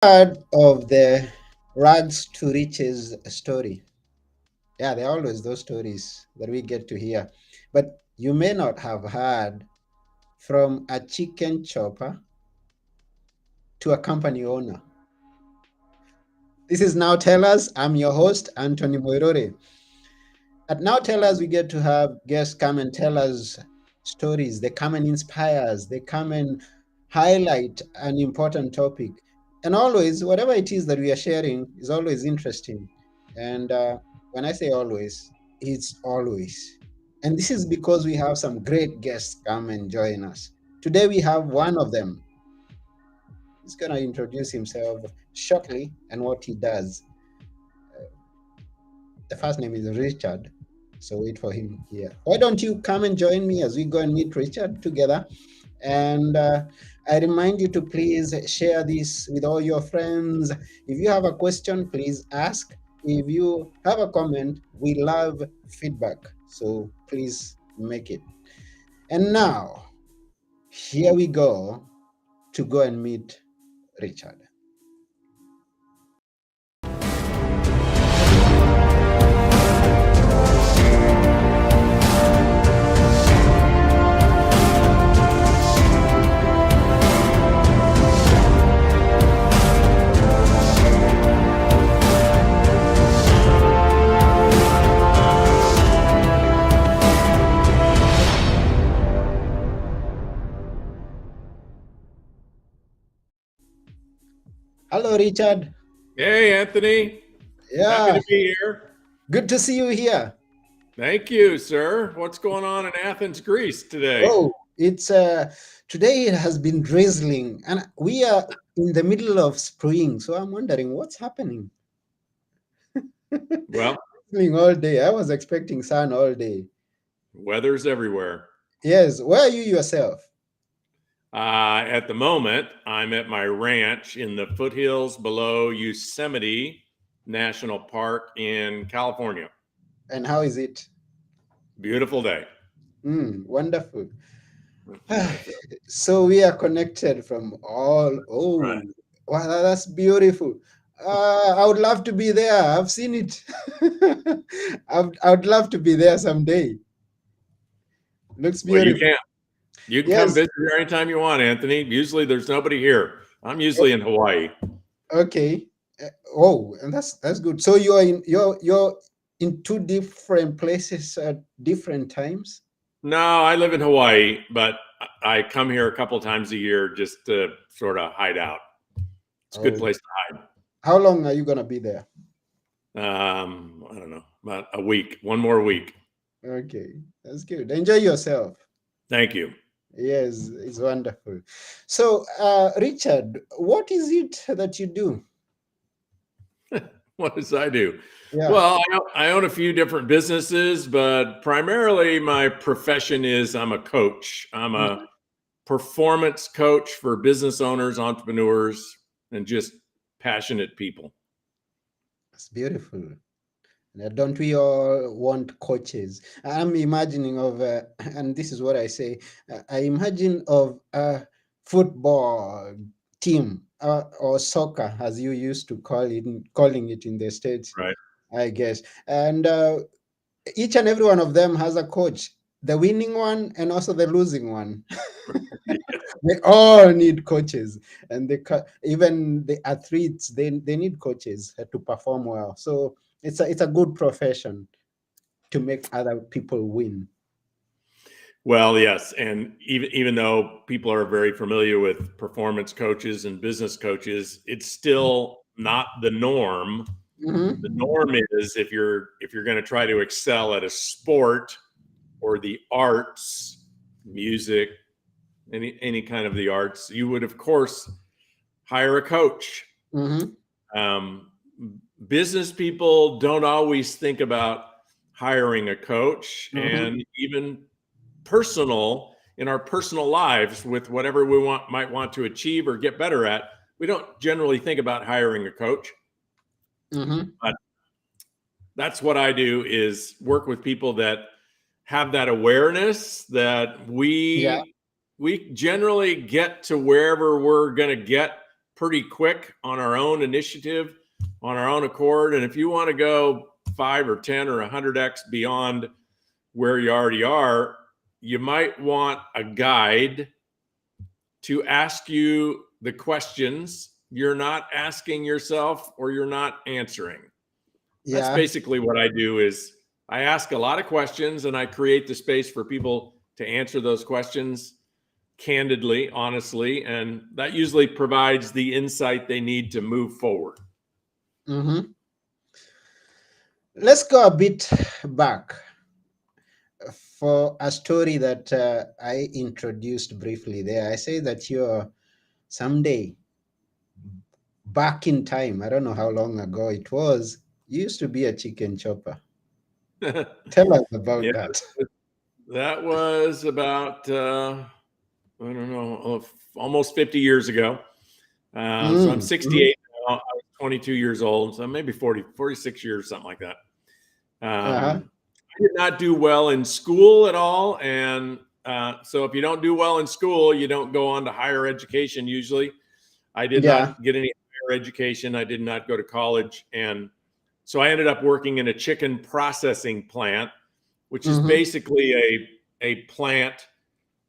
Heard of the rags to riches story? Yeah, there are always those stories that we get to hear. But you may not have heard from a chicken chopper to a company owner. This is Now Tell Us. I'm your host, Anthony Moirore. At Now Tell Us, we get to have guests come and tell us stories. They come and inspire us. They come and highlight an important topic. And always, whatever it is that we are sharing is always interesting. And when I say always, it's always. And this is because we have some great guests come and join us. Today, we have one of them. He's going to introduce himself shortly and what he does. The first name is Richard. So wait for him here. Why don't you come and join me as we go and meet Richard together? And I remind you to please share this with all your friends. If you have a question, please ask. If you have a comment, we love feedback. So please make it. And now, here we go and meet Richard. Hello, Richard. Hey, Anthony. Happy Yeah, to be here. good to see you here. Thank you, sir. What's going on in Athens, Greece today? Oh, it's today it has been drizzling, and we are in the middle of spring. So I'm wondering what's happening. Well, Drizzling all day. I was expecting sun all day. weather's everywhere. Yes, where are you yourself? At the moment, I'm at my ranch in the foothills below Yosemite National Park in California. And how is it? Beautiful day. Wonderful. That's it. So we are connected from all. Right. Oh, wow, that's beautiful. I would love to be there. I've seen it. I would love to be there someday. Looks Well, you beautiful. can. You can come Yes. visit here anytime you want, Anthony. Usually there's nobody here. I'm usually in Hawaii. Okay. Oh, and that's good. So you're in two different places at different times. No, I live in Hawaii, but I come here a couple times a year just to sort of hide out. It's a good Oh, place to how long are you gonna be there? hide. I don't know, about a week, one more week. Okay, that's good. Enjoy yourself. Thank you. Yes, it's wonderful. So, Richard, what is it that you do? What does I do? Yeah. Well, I own a few different businesses, but primarily my profession is I'm a coach. I'm a Mhm. performance coach for business owners, entrepreneurs, and just passionate people. That's beautiful. Don't we all want coaches? I'm imagining of, and this is what I say. I imagine of a football team or soccer, as you used to calling it in the states, Right. I guess. And each and every one of them has a coach, the winning one and also the losing one. They all need coaches, and even the athletes they need coaches to perform well. So it's a good profession to make other people win. Well, yes, and even though people are very familiar with performance coaches and business coaches, it's still not the norm. The Hmm. norm is if you're going to try to excel at a sport or the arts, music, any kind of the arts, you would of course hire a coach. Hmm. Um, Business people don't always think about hiring a coach, Hmm. and even personal in our personal lives with whatever we might want to achieve or get better at, we don't generally think about hiring a coach. Hmm. But that's what I do, is work with people that have that awareness that Yeah. we generally get to wherever we're going to get pretty quick on our own initiative, on our own accord. And if you want to go 5 or 10 or 100x beyond where you already are, you might want a guide to ask you the questions you're not asking yourself or you're not answering. That's Yeah. basically what I do. Is I ask a lot of questions and I create the space for people to answer those questions candidly, honestly, and that usually provides the insight they need to move forward. Mm-hmm. Let's go a bit back for a story that I introduced briefly there. I say that you're someday back in time. I don't know how long ago it was. You used to be a chicken chopper. Tell us about Yeah, that. that was about I don't know, almost 50 years ago. So I'm Mm, mhm. 68 now. I was 22 years old, so maybe 40, 46 years, something like that. Uh-huh. I did not do well in school at all. And so if you don't do well in school, you don't go on to higher education usually. I did Yeah. not get any higher education. I did not go to college. And so I ended up working in a chicken processing plant, which is Mm-hmm. basically a plant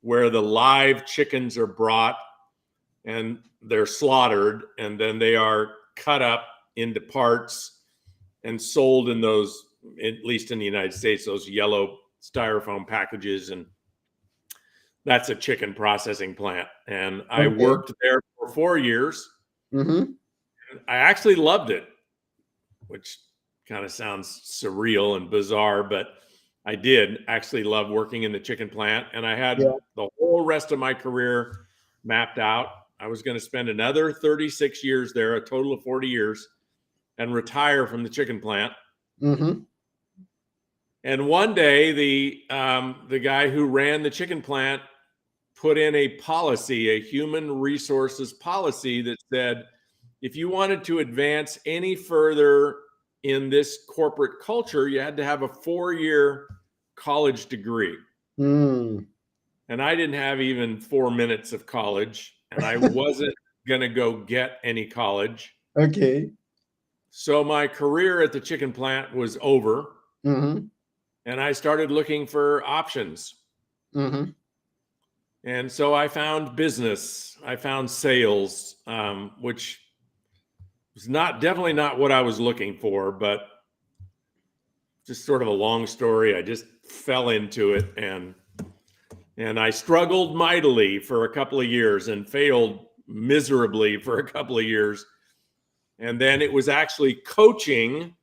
where the live chickens are brought and they're slaughtered, and then they are cut up into parts and sold in those, at least in the United States, those yellow styrofoam packages. And that's a chicken processing plant. And I Okay. worked there for 4 years. Mm-hmm. I actually loved it, which kind of sounds surreal and bizarre, but I did actually love working in the chicken plant. And I had Yeah. the whole rest of my career mapped out. I was going to spend another 36 years there, a total of 40 years, and retire from the chicken plant. Mm-hmm. And one day, the guy who ran the chicken plant put in a policy, a human resources policy that said, if you wanted to advance any further in this corporate culture, you had to have a 4-year college degree. Mm. And I didn't have even 4 minutes of college, and I wasn't going to go get any college. Okay. So my career at the chicken plant was over, Mm-hmm. and I started looking for options. Mm-hmm. And so I found business, I found sales, which was definitely not what I was looking for, but just sort of a long story. I just fell into it, and I struggled mightily for a couple of years and failed miserably for a couple of years. And then it was actually coaching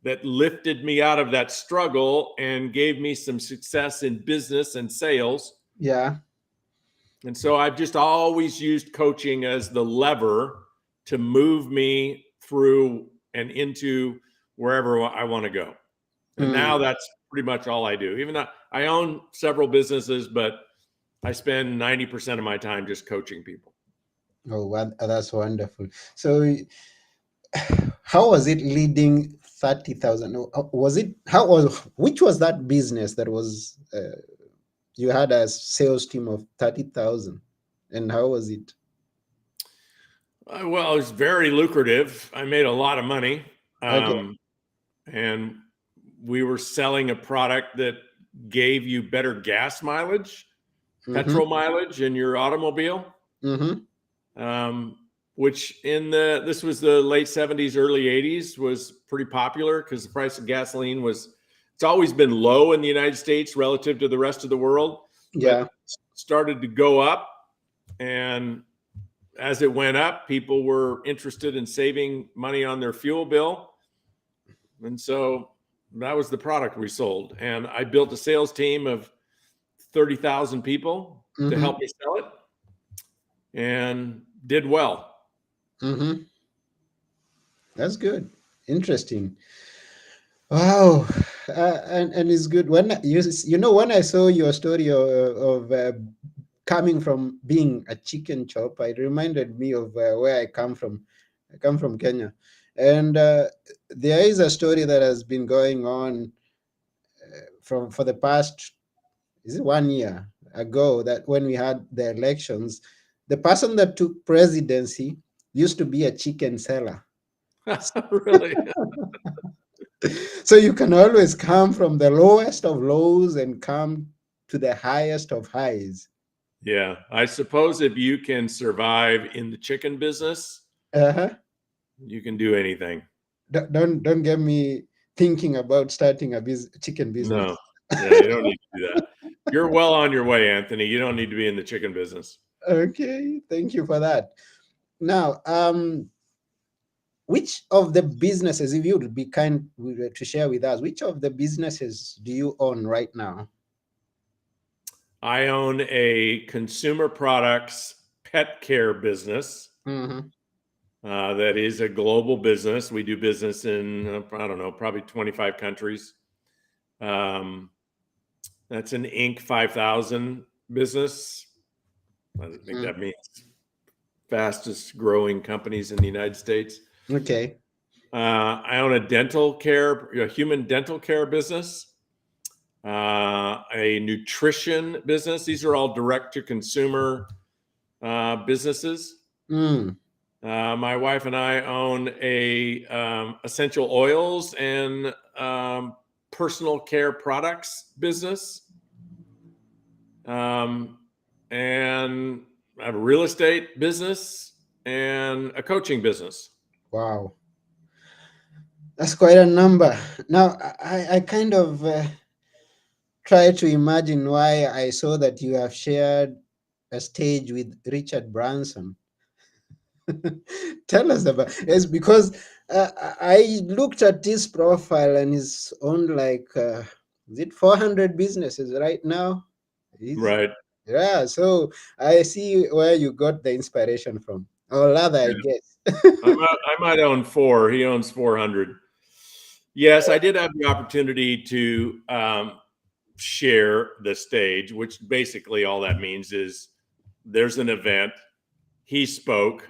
that lifted me out of that struggle and gave me some success in business and sales. Yeah. And so I've just always used coaching as the lever to move me through and into wherever I want to go. And now Mm. that's pretty much all I do. Even though I own several businesses, but I spend 90% of my time just coaching people. Oh, that's wonderful. So, how was it leading 30,000? Was it, which was that business that was, you had a sales team of 30,000? And how was it? Well, it was very lucrative. I made a lot of money. Okay. And we were selling a product that gave you better gas mileage, Mm-hmm. petrol mileage in your automobile. Mm-hmm. Which this was the late 70s, early 80s, was pretty popular because the price of gasoline it's always been low in the United States relative to the rest of the world, Yeah. but started to go up. And as it went up, people were interested in saving money on their fuel bill. And so that was the product we sold. And I built a sales team of 30,000 people to Mm-hmm. help me sell it, and did well. Mm-hmm. That's good. Interesting. Wow. And it's good when when I saw your story of coming from being a chicken chop, it reminded me of where I come from. I come from Kenya, and there is a story that has been going on for the past, is it 1 year ago, that when we had the elections, the person that took presidency used to be a chicken seller. Really? So you can always come from the lowest of lows and come to the highest of highs. Yeah. I suppose if you can survive in the chicken business, Uh-huh. you can do anything. Don't get me thinking about starting a chicken No. business. Yeah, you don't need to do that. You're well on your way, Anthony. You don't need to be in the chicken business. Okay, thank you for that. Now, which of the businesses, if you would be kind to share with us, which of the businesses do you own right now? I own a consumer products pet care business Mm-hmm. that is a global business. We do business in, I don't know, probably 25 countries. Um, that's an Inc. 5000 business. I think that means fastest growing companies in the United States. Okay. I own a human dental care business, a nutrition business. These are all direct to consumer businesses. Mm. My wife and I own a essential oils and personal care products business, and I have a real estate business and a coaching business. Wow. That's quite a number. Now, I kind of try to imagine why I saw that you have shared a stage with Richard Branson. Tell us about it's because I looked at his profile and he's on like is it 400 businesses right now? He's Right. yeah, so I see where you got the inspiration from. Or rather, I Yeah. guess. I might own four. He owns 400. Yes, I did have the opportunity to share the stage, which basically all that means is there's an event. He spoke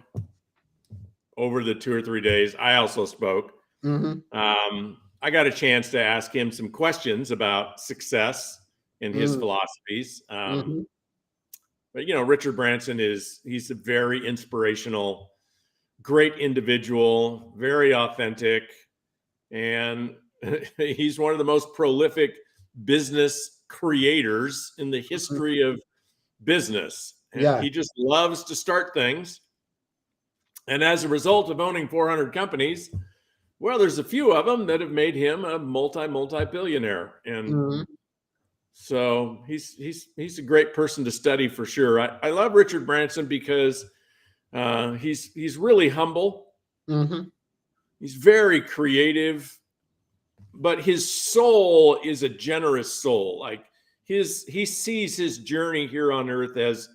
over the 2 or 3 days. I also spoke. Mm-hmm, I got a chance to ask him some questions about success and his mm-hmm, philosophies. mm-hmm, But Richard Branson he's a very inspirational, great individual, very authentic, and he's one of the most prolific business creators in the mm-hmm. history of business. And Yeah. he just loves to start things. And as a result of owning 400 companies, well, there's a few of them that have made him a multi billionaire. And Mm-hmm, so he's a great person to study for sure. I love Richard Branson because he's really humble. mm-hmm, He's very creative, but his soul is a generous soul. Like he sees his journey here on earth as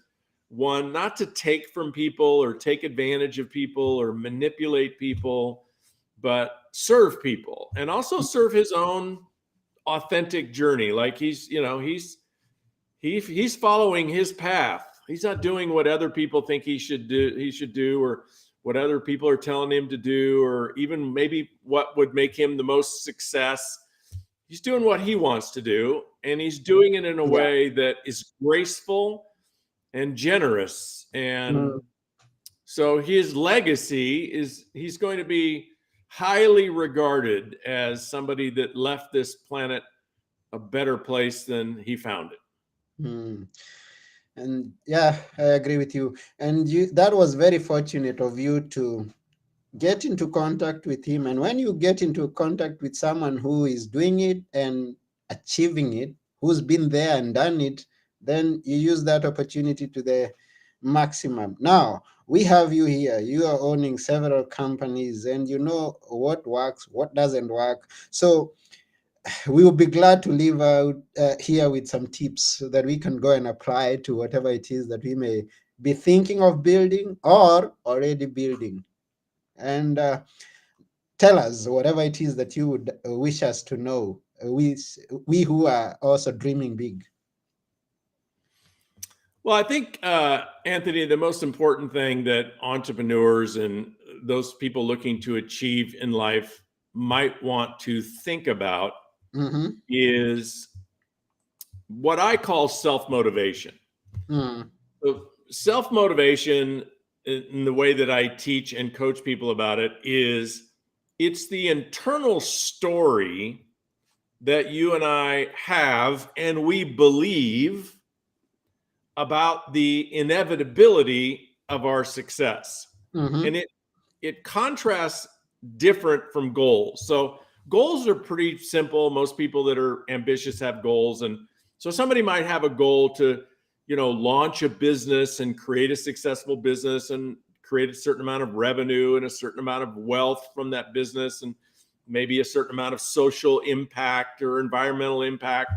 one not to take from people or take advantage of people or manipulate people, but serve people and also serve his own authentic journey. Like he's following his path. He's not doing what other people think he should do, or what other people are telling him to do, or even maybe what would make him the most success. He's doing what he wants to do, and he's doing it in a yeah. way that is graceful and generous. And Mm-hmm. so his legacy is he's going to be highly regarded as somebody that left this planet a better place than he found it. Mm. And yeah, I agree with you. And that was very fortunate of you to get into contact with him. And when you get into contact with someone who is doing it and achieving it, who's been there and done it, then you use that opportunity to the maximum. Now, we have you here. You are owning several companies and you know what works, what doesn't work. So we will be glad to leave out here with some tips so that we can go and apply to whatever it is that we may be thinking of building or already building. And tell us whatever it is that you would wish us to know. We who are also dreaming big. Well, I think, Anthony, the most important thing that entrepreneurs and those people looking to achieve in life might want to think about Mm-hmm. is what I call self motivation. Mm. So self motivation in the way that I teach and coach people about it is it's the internal story that you and I have and we believe about the inevitability of our success. Mm-hmm. And it contrasts different from goals. So goals are pretty simple. Most people that are ambitious have goals. And so somebody might have a goal to, launch a business and create a successful business and create a certain amount of revenue and a certain amount of wealth from that business and maybe a certain amount of social impact or environmental impact.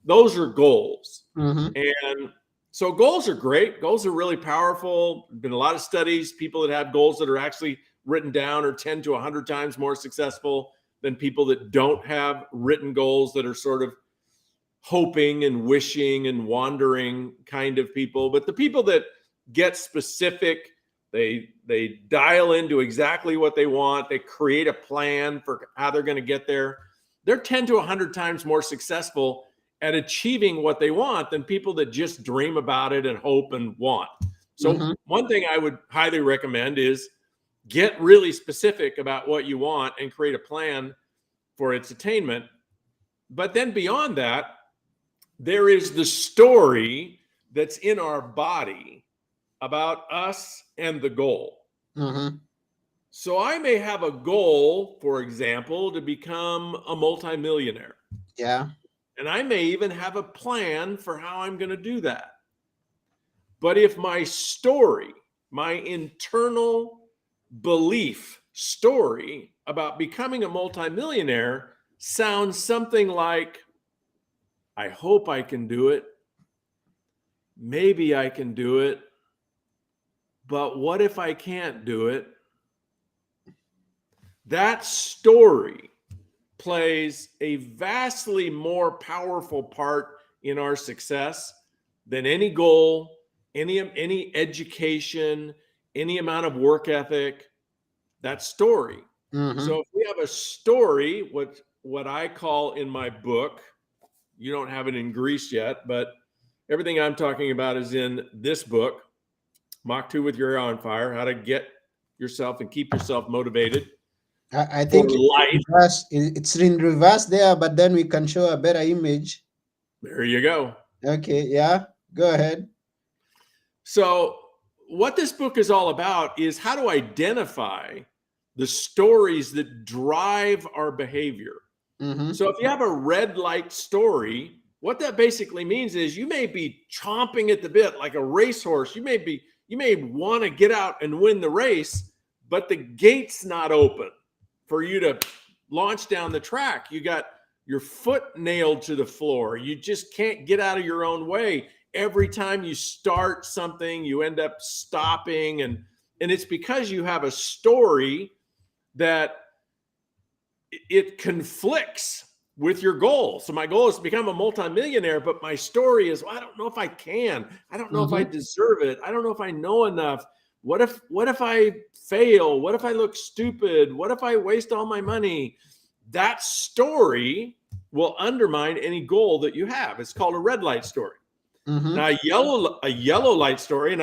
Those are goals. Mm-hmm. And so goals are great. Goals are really powerful. There's been a lot of studies, people that have goals that are actually written down are 10 to 100 times more successful than people that don't have written goals, that are sort of hoping and wishing and wandering kind of people. But the people that get specific, they dial into exactly what they want. They create a plan for how they're going to get there. They're 10 to 100 times more successful at achieving what they want than people that just dream about it and hope and want. So Mm-hmm. one thing I would highly recommend is get really specific about what you want and create a plan for its attainment. But then beyond that, there is the story that's in our body about us and the goal. Mm-hmm. So I may have a goal, for example, to become a multimillionaire. Yeah. And I may even have a plan for how I'm going to do that. But if my story, my internal belief story about becoming a multimillionaire sounds something like, I hope I can do it. Maybe I can do it. But what if I can't do it? That story plays a vastly more powerful part in our success than any goal, any education, any amount of work ethic. That story. Mm-hmm. So if we have a story, what I call in my book, you don't have it in Greece yet, but everything I'm talking about is in this book, Mach 2 with Your Hair on Fire, how to get yourself and keep yourself motivated I for think life. it's in reverse there, but then we can show a better image. There you go. Okay, yeah, go ahead. So what this book is all about is how to identify the stories that drive our behavior. Mm-hmm. So if you have a red light story, what that basically means is you may be chomping at the bit like a racehorse. You may want to get out and win the race, but the gate's not open for you to launch down the track. You got your foot nailed to the floor. You just can't get out of your own way. Every time you start something, you end up stopping. And it's because you have a story that it conflicts with your goal. So my goal is to become a multimillionaire, but my story is, well, I don't know if I can. I don't know if I deserve it. I don't know if I know enough. What if I fail? What if I look stupid? What if I waste all my money? That story will undermine any goal that you have. It's called a red light story. Mm-hmm. Now, a yellow light story, and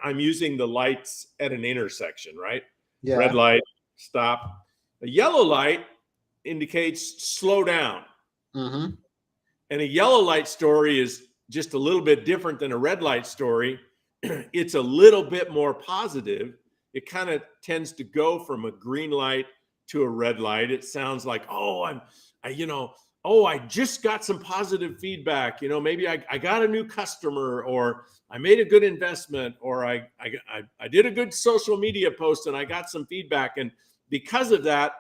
I'm using the lights at an intersection, right? Yeah. Red light, stop. A yellow light indicates slow down. Mm-hmm. And a yellow light story is just a little bit different than a red light story. It's a little bit more positive. It kind of tends to go from a green light to a red light. It sounds like, I just got some positive feedback. Maybe I got a new customer, or I made a good investment, or I did a good social media post and I got some feedback. And because of that,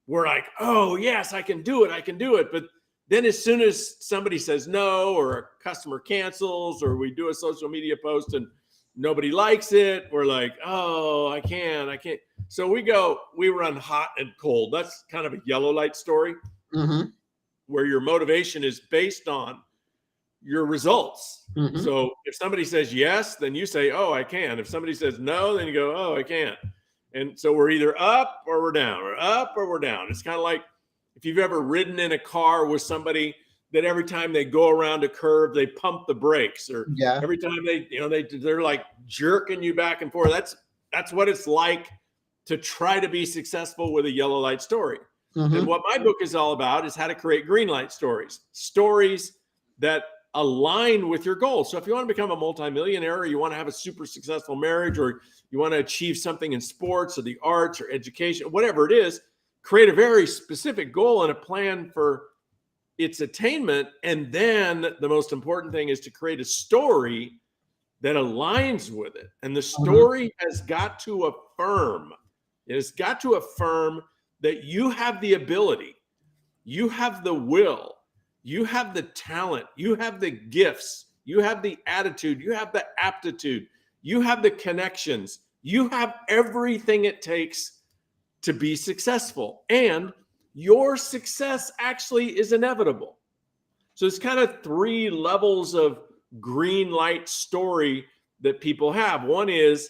we're like, oh, yes, I can do it. But then as soon as somebody says no, or a customer cancels, or we do a social media post and nobody likes it, we're like, oh, I can't. So we run hot and cold. That's kind of a yellow light story, Mm-hmm. where your motivation is based on your results. Mm-hmm. So if somebody says yes, then you say, oh, I can. If somebody says no, then you go, oh, I can't. And so we're either up or we're down, or up or we're down. It's kind of like if you've ever ridden in a car with somebody that every time they go around a curve, they pump the brakes, or Yeah. every time they're like jerking you back and forth. That's what it's like to try to be successful with a yellow light story. Mm-hmm. And what my book is all about is how to create green light stories, stories that align with your goals. So if you want to become a multimillionaire, or you want to have a super successful marriage, or you want to achieve something in sports or the arts or education, whatever it is, create a very specific goal and a plan for its attainment. And then the most important thing is to create a story that aligns with it. And the story has got to affirm, it has got to affirm that you have the ability, you have the will, you have the talent, you have the gifts, you have the attitude, you have the aptitude, you have the connections, you have everything it takes to be successful. And your success actually is inevitable. So it's kind of 3 levels of green light story that people have. One is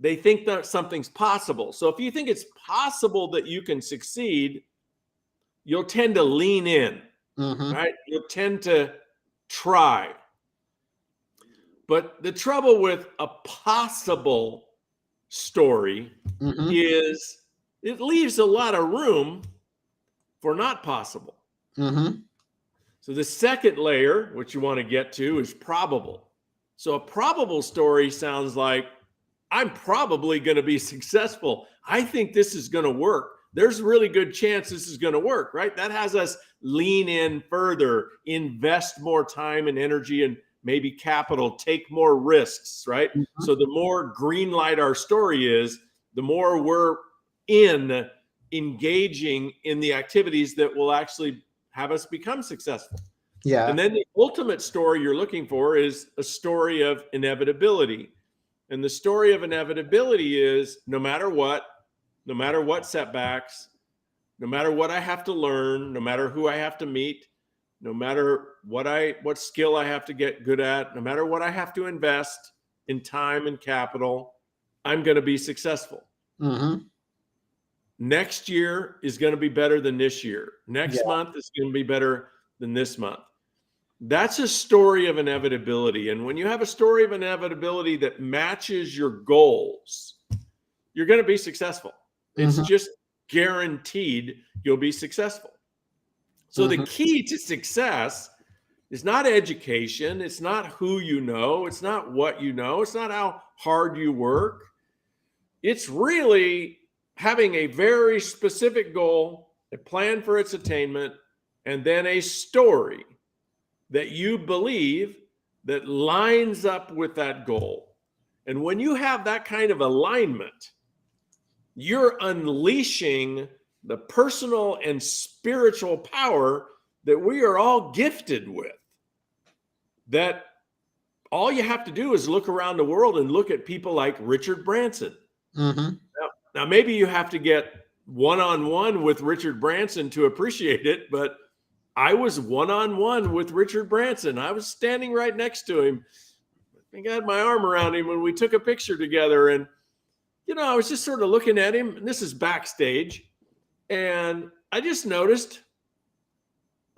they think that something's possible. So if you think it's possible that you can succeed, you'll tend to lean in, right? You'll tend to try. But the trouble with a possible story is it leaves a lot of room for not possible. So the second layer, which you want to get to, is probable. So a probable story sounds like, I'm probably going to be successful. I think this is going to work. There's a really good chance this is going to work, right? That has us lean in further, invest more time and energy and maybe capital, take more risks, right? So the more green light our story is, the more we're engaging in the activities that will actually have us become successful. Yeah. And then the ultimate story you're looking for is a story of inevitability. And the story of inevitability is no matter what setbacks, no matter what I have to learn, no matter who I have to meet, no matter what skill I have to get good at, no matter what I have to invest in time and capital, I'm going to be successful. Next year is going to be better than this year. Next month is going to be better than this month. That's a story of inevitability. And when you have a story of inevitability that matches your goals, you're going to be successful. It's just guaranteed you'll be successful. So the key to success is not education. It's not who you know. It's not what you know. It's not how hard you work. It's really having a very specific goal, a plan for its attainment, and then a story that you believe that lines up with that goal. And when you have that kind of alignment, you're unleashing the personal and spiritual power that we are all gifted with. That all you have to do is look around the world and look at people like Richard Branson. Now, maybe you have to get one-on-one with Richard Branson to appreciate it, but I was one-on-one with Richard Branson. I was standing right next to him. I think I had my arm around him when we took a picture together. And, I was just sort of looking at him, and this is backstage. And I just noticed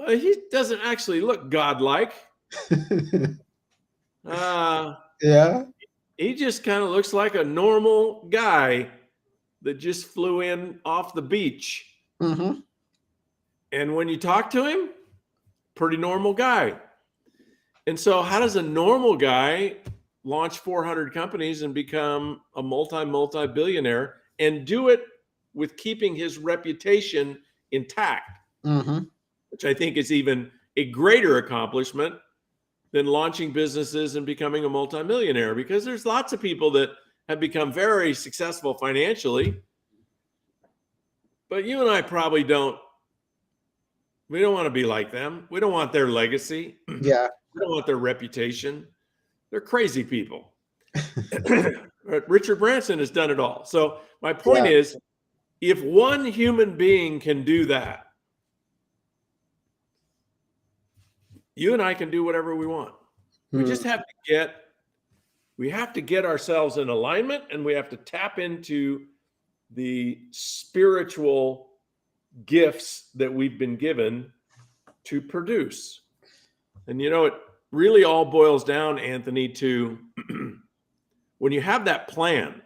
he doesn't actually look godlike. He just kind of looks like a normal guy that just flew in off the beach. And when you talk to him, pretty normal guy. And so how does a normal guy launch 400 companies and become a multi-billionaire and do it with keeping his reputation intact, which I think is even a greater accomplishment than launching businesses and becoming a multimillionaire, because there's lots of people that have become very successful financially, but you and I probably don't. We don't want to be like them. We don't want their legacy. We don't want their reputation. They're crazy people. Richard Branson has done it all. So my point is, if one human being can do that, you and I can do whatever we want. We just have to get ourselves in alignment, and we have to tap into the spiritual gifts that we've been given to produce. And it really all boils down, Anthony, to when you have that plan.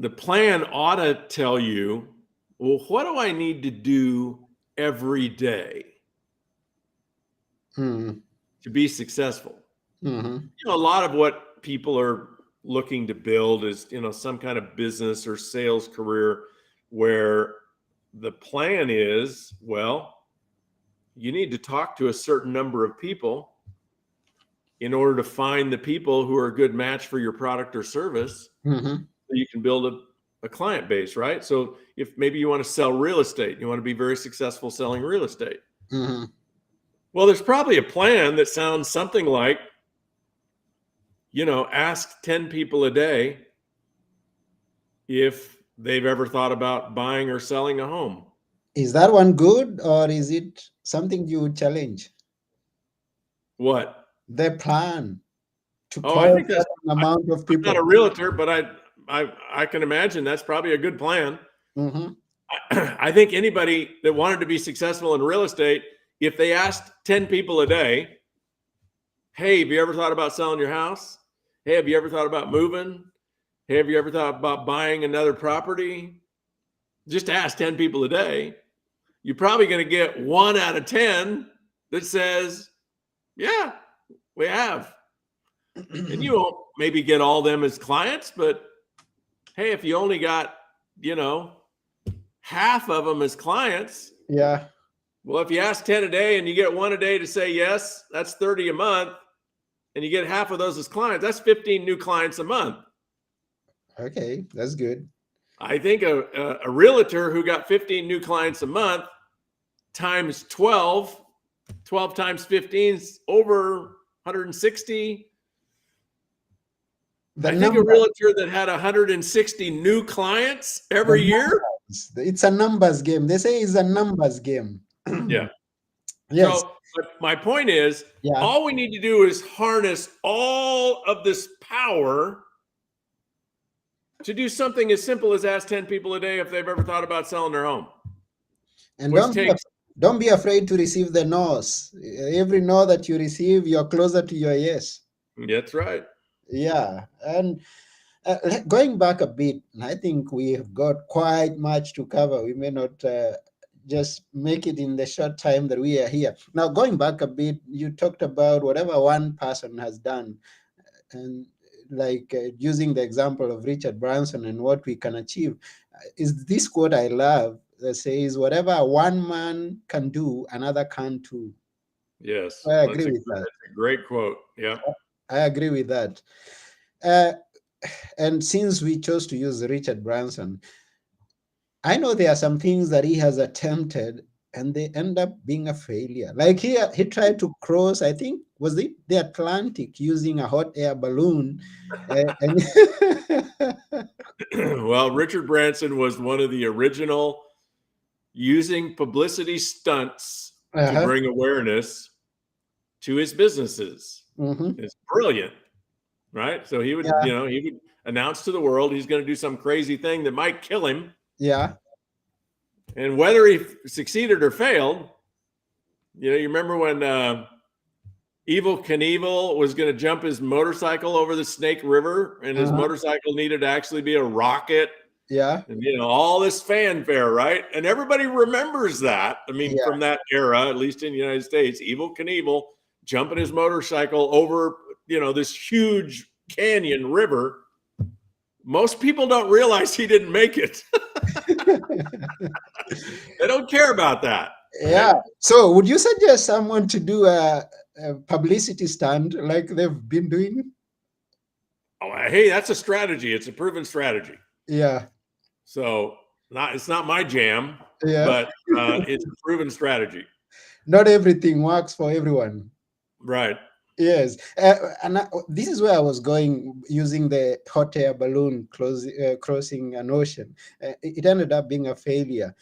the plan ought to tell you, well, what do I need to do every day to be successful? A lot of what people are looking to build is, some kind of business or sales career where the plan is, well, you need to talk to a certain number of people in order to find the people who are a good match for your product or service, so you can build a client base, right? So if maybe you want to sell real estate, you want to be very successful selling real estate. Well, there's probably a plan that sounds something like, ask 10 people a day if they've ever thought about buying or selling a home. Is that one good, or is it something you would challenge? What? The plan to I call think that's an amount of people. I'm not a realtor, but I can imagine that's probably a good plan. I think anybody that wanted to be successful in real estate, if they asked 10 people a day, hey, have you ever thought about selling your house? Hey, have you ever thought about moving? Hey, have you ever thought about buying another property? Just ask 10 people a day. You're probably going to get 1 out of 10 that says, yeah, we have. And you won't maybe get all them as clients, but hey, if you only got, half of them as clients. Yeah. Well, if you ask 10 a day and you get 1 a day to say yes, that's 30 a month. And you get half of those as clients, that's 15 new clients a month. Okay, that's good. I think a realtor who got 15 new clients a month times 12 times 15 is over 160. I think a realtor that had 160 new clients every year. It's a numbers game. They say it's a numbers game. Yeah. Yes. So, but my point is, all we need to do is harness all of this power to do something as simple as ask 10 people a day if they've ever thought about selling their home. And don't be afraid to receive the no's. Every no that you receive, you're closer to your yes. That's right. Yeah. And going back a bit, I think we have got quite much to cover. We may not just make it in the short time that we are here. Now, going back a bit, you talked about whatever one person has done, and like using the example of Richard Branson and what we can achieve. Is this quote I love that says, whatever one man can do, another can too. Yes. I agree with that. That's a great quote. Yeah. I agree with that. And since we chose to use Richard Branson, I know there are some things that he has attempted and they end up being a failure. Like he tried to cross, I think, was it the Atlantic using a hot air balloon? Well, Richard Branson was one of the original using publicity stunts to bring awareness to his businesses. It's brilliant, right? So he would, he would announce to the world he's going to do some crazy thing that might kill him. Yeah. And whether he succeeded or failed, you remember when Evel Knievel was going to jump his motorcycle over the Snake River, and his motorcycle needed to actually be a rocket. Yeah. And, all this fanfare, right? And everybody remembers that. I mean, from that era, at least in the United States, Evel Knievel jumping his motorcycle over, this huge canyon river. Most people don't realize he didn't make it. They don't care about that. Yeah. So would you suggest someone to do a publicity stunt like they've been doing? Oh, hey, that's a strategy. It's a proven strategy. Yeah. So it's not my jam, but it's a proven strategy. Not everything works for everyone. Right. Yes. And this is where I was going, using the hot air balloon crossing an ocean. It ended up being a failure.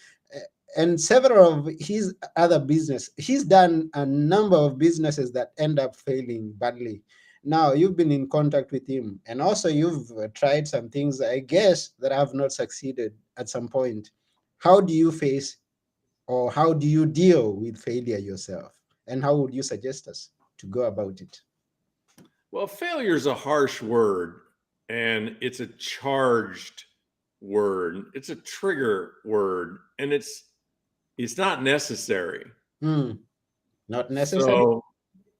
And several of his other business, he's done a number of businesses that end up failing badly. Now, you've been in contact with him, and also you've tried some things, I guess, that have not succeeded at some point. How do you face, or how do you deal with failure yourself? And how would you suggest us to go about it? Well, failure is a harsh word, and it's a charged word. It's a trigger word, and it's not necessary. Not necessary. So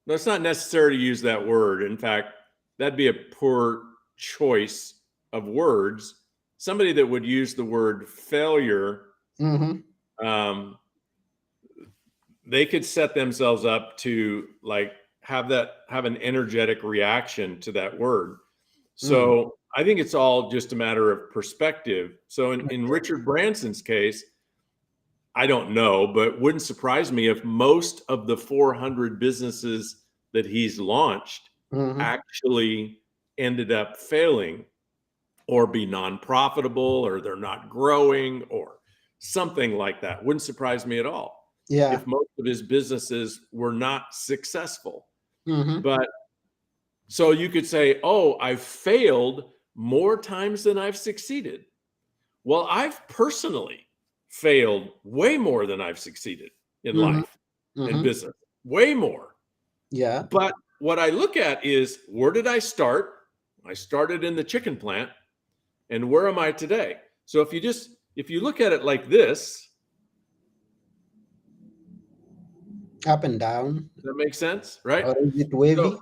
it's not necessary to use that word. In fact, that'd be a poor choice of words. Somebody that would use the word failure, they could set themselves up to like have an energetic reaction to that word. So I think it's all just a matter of perspective. So in Richard Branson's case, I don't know, but wouldn't surprise me if most of the 400 businesses that he's launched actually ended up failing or be non-profitable, or they're not growing or something like that. Wouldn't surprise me at all. Yeah. If most of his businesses were not successful. But so you could say, oh, I've failed more times than I've succeeded. Well, I've personally failed way more than I've succeeded in life and business, way more. Yeah. But what I look at is, where did I start? I started in the chicken plant, and where am I today? So if you look at it like this, up and down. does that make sense? Right? Or is it wavy? So,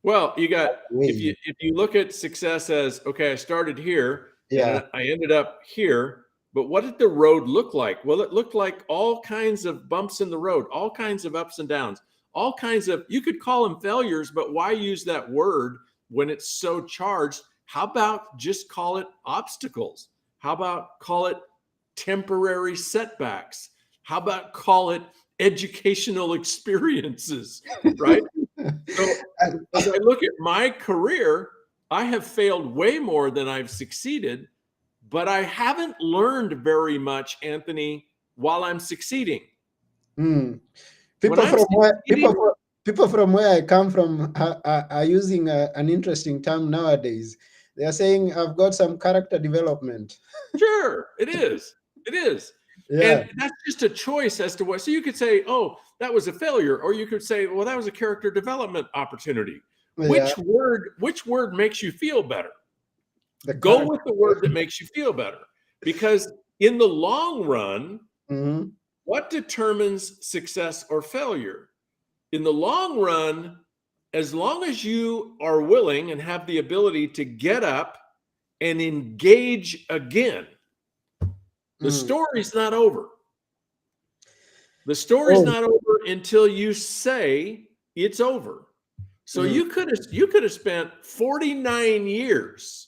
well, you got, if you look at success as, okay, I started here, and I ended up here. But what did the road look like? Well, it looked like all kinds of bumps in the road, all kinds of ups and downs, all kinds of, you could call them failures, but why use that word when it's so charged? How about just call it obstacles? How about call it temporary setbacks? How about call it educational experiences, right? So as I look at my career, I have failed way more than I've succeeded. But I haven't learned very much, Anthony, while I'm succeeding. People from where I come from are using an interesting term nowadays. They are saying, I've got some character development. Sure, it is. It is. Yeah. And that's just a choice as to what. So you could say, oh, that was a failure. Or you could say, well, that was a character development opportunity. Yeah. Which word makes you feel better? Go with the word that makes you feel better, because in the long run, what determines success or failure? In the long run, as long as you are willing and have the ability to get up and engage again, the story's not over. The story's not over until you say it's over. So you could have spent 49 years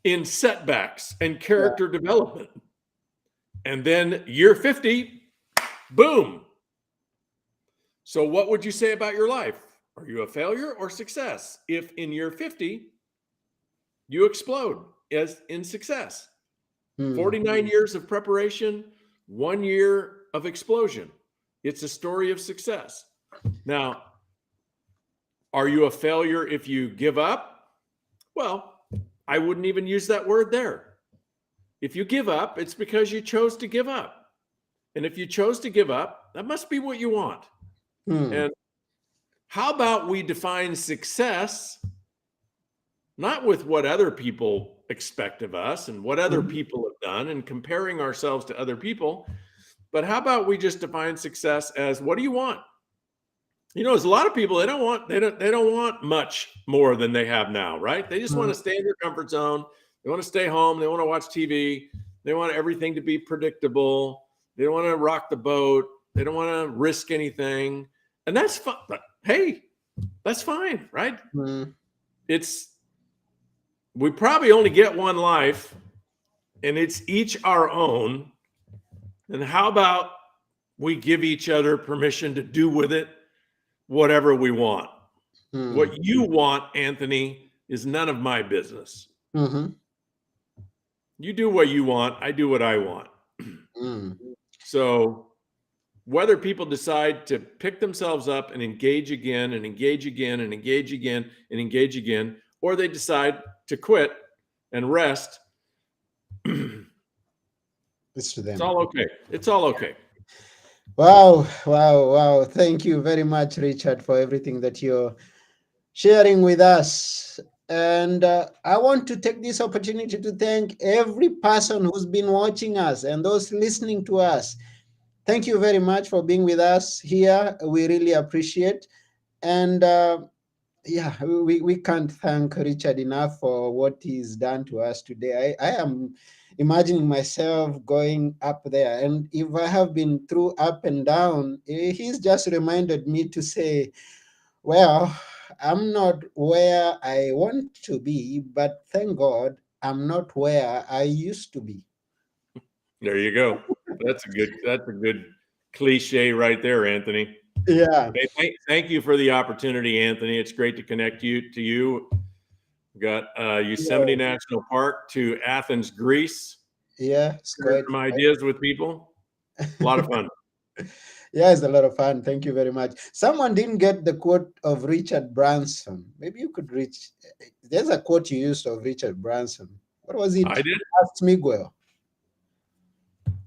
in setbacks and character development. And then year 50, boom. So what would you say about your life? Are you a failure or success? If in year 50, you explode as in success. 49 years of preparation, 1 year of explosion. It's a story of success. Now, are you a failure if you give up? Well, I wouldn't even use that word there. If you give up, it's because you chose to give up. And if you chose to give up, that must be what you want. And how about we define success not with what other people expect of us and what other people have done and comparing ourselves to other people, but how about we just define success as, what do you want? You know, there's a lot of people, they don't want much more than they have now, right? They just want to stay in their comfort zone. They want to stay home. They want to watch TV. They want everything to be predictable. They don't want to rock the boat. They don't want to risk anything. And that's fine. Hey, that's fine, right? We probably only get one life, and it's each our own. And how about we give each other permission to do with it whatever we want? What you want, Anthony, is none of my business. You do what you want. I do what I want. So whether people decide to pick themselves up and engage again and engage again and engage again and engage again, or they decide to quit and rest, it's to them. It's all okay. It's all okay. Wow. Thank you very much, Richard, for everything that you're sharing with us. And I want to take this opportunity to thank every person who's been watching us and those listening to us. Thank you very much for being with us here. We really appreciate. And yeah, we can't thank Richard enough for what he's done to us today. I am imagining myself going up there. And if I have been through up and down, he's just reminded me to say, well, I'm not where I want to be, but thank God I'm not where I used to be. There you go. That's a good cliche right there, Anthony. Yeah. Hey, thank you for the opportunity, Anthony. It's great to connect you to you. We got Yosemite Yeah, National Park to Athens, Greece. yeah, it's Share quite. some ideas with people. A lot of fun. Yeah, it's a lot of fun. Thank you very much. Someone didn't get the quote of Richard Branson. Maybe you could reach. There's a quote you used of Richard Branson. What was it? I did. Ask Miguel.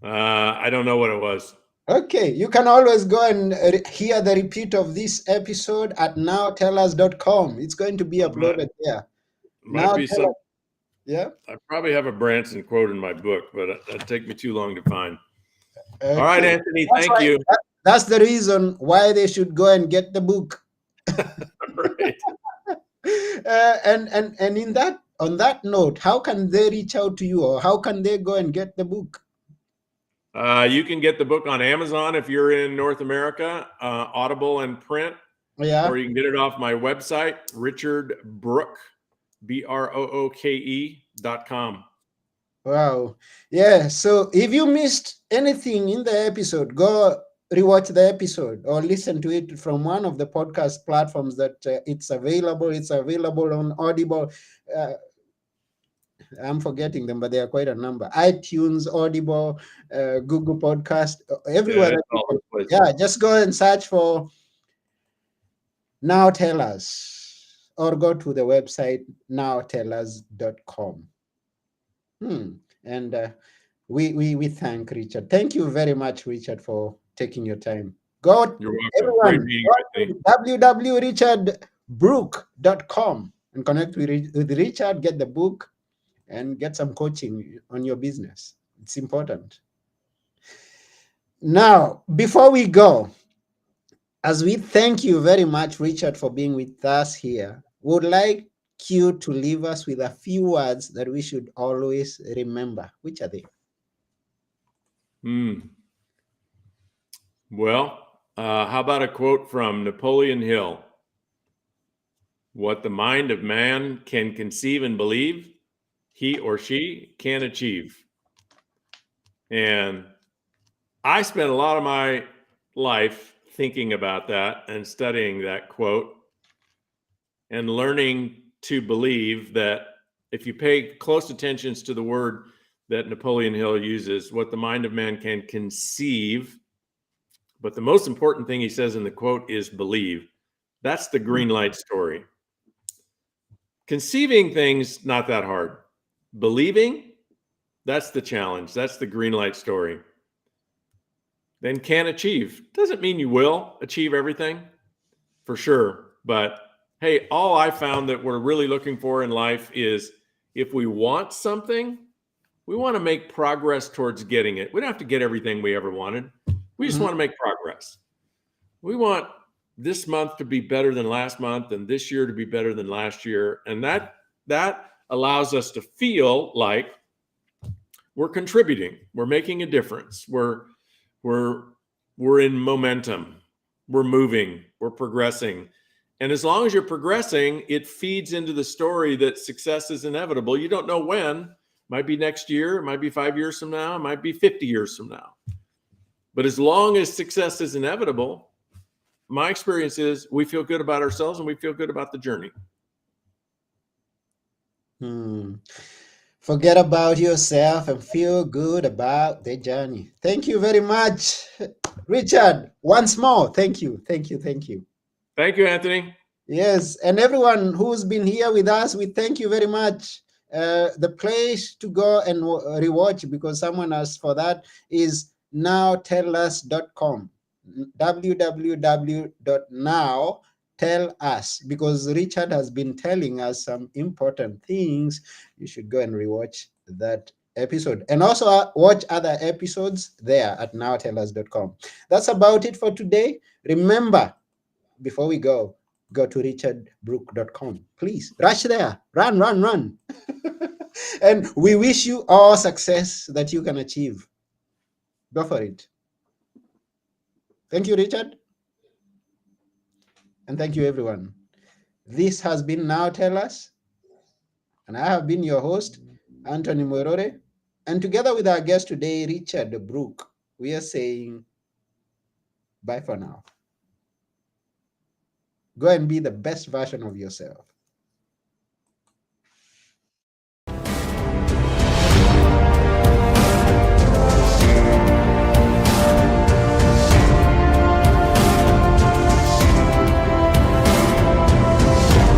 I don't know what it was. Okay, you can always go and hear the repeat of this episode at nowtellus.com. It's going to be uploaded there. Might Now be tell some. us. Yeah. I probably have a Branson quote in my book, but that'd take me too long to find. All right, Okay. Anthony. That's Thank why. you. That's the reason why they should go and get the book. Right. And in that on that note, how can they reach out to you, or how can they go and get the book? You can get the book on Amazon if you're in North America, Audible and print, Yeah. or you can get it off my website, Richard Brooke, BROOKE.com. Wow. Yeah. So if you missed anything in the episode, go rewatch the episode or listen to it from one of the podcast platforms that it's available. It's available on Audible. Uh, I'm forgetting them, but they are quite a number. iTunes, Audible, Google Podcast, everywhere. Yeah, it's all those places. Yeah, just go and search for Now Tell Us, or go to the website nowtellus.com. And we thank Richard. Thank you very much, Richard, for taking your time. Go, You're welcome. everyone, Great meeting with me. www.richardbrooke.com and connect with Richard, get the book, and get some coaching on your business. It's important. Now, before we go, as we thank you very much, Richard, for being with us here, we would like you to leave us with a few words that we should always remember. Which are they? Well, how about a quote from Napoleon Hill? What the mind of man can conceive and believe, he or she can achieve. And I spent a lot of my life thinking about that and studying that quote and learning to believe that if you pay close attention to the word that Napoleon Hill uses, what the mind of man can conceive, but the most important thing he says in the quote is believe. That's the green light story. Conceiving things, not that hard. Believing, that's the challenge. That's the green light story. Then can achieve. Doesn't mean you will achieve everything, for sure. But hey, all I found that we're really looking for in life is if we want something, we want to make progress towards getting it. We don't have to get everything we ever wanted. We just want to make progress. We want this month to be better than last month and this year to be better than last year. And that allows us to feel like we're contributing. We're making a difference. We're in momentum. We're moving. We're progressing. And as long as you're progressing, it feeds into the story that success is inevitable. You don't know when. Might be next year. It might be 5 years from now. It might be 50 years from now. But as long as success is inevitable, my experience is we feel good about ourselves and we feel good about the journey. Forget about yourself and feel good about the journey. Thank you very much, Richard. Once more, thank you. Thank you, Anthony. Yes, and everyone who's been here with us, we thank you very much. The place to go and rewatch, because someone asked for that, is nowtellus.com. www.nowtellus.com. tell us, because Richard has been telling us some important things. You should go and rewatch that episode, and also watch other episodes there at nowtellus.com. That's about it for today. Remember, before we go to richardbrooke.com. Please rush there. Run. And we wish you all success that you can achieve. Go for it. Thank you, Richard. And thank you, everyone. This has been Now Tell Us. And I have been your host, Anthony Morore. And together with our guest today, Richard Brooke, we are saying bye for now. Go and be the best version of yourself.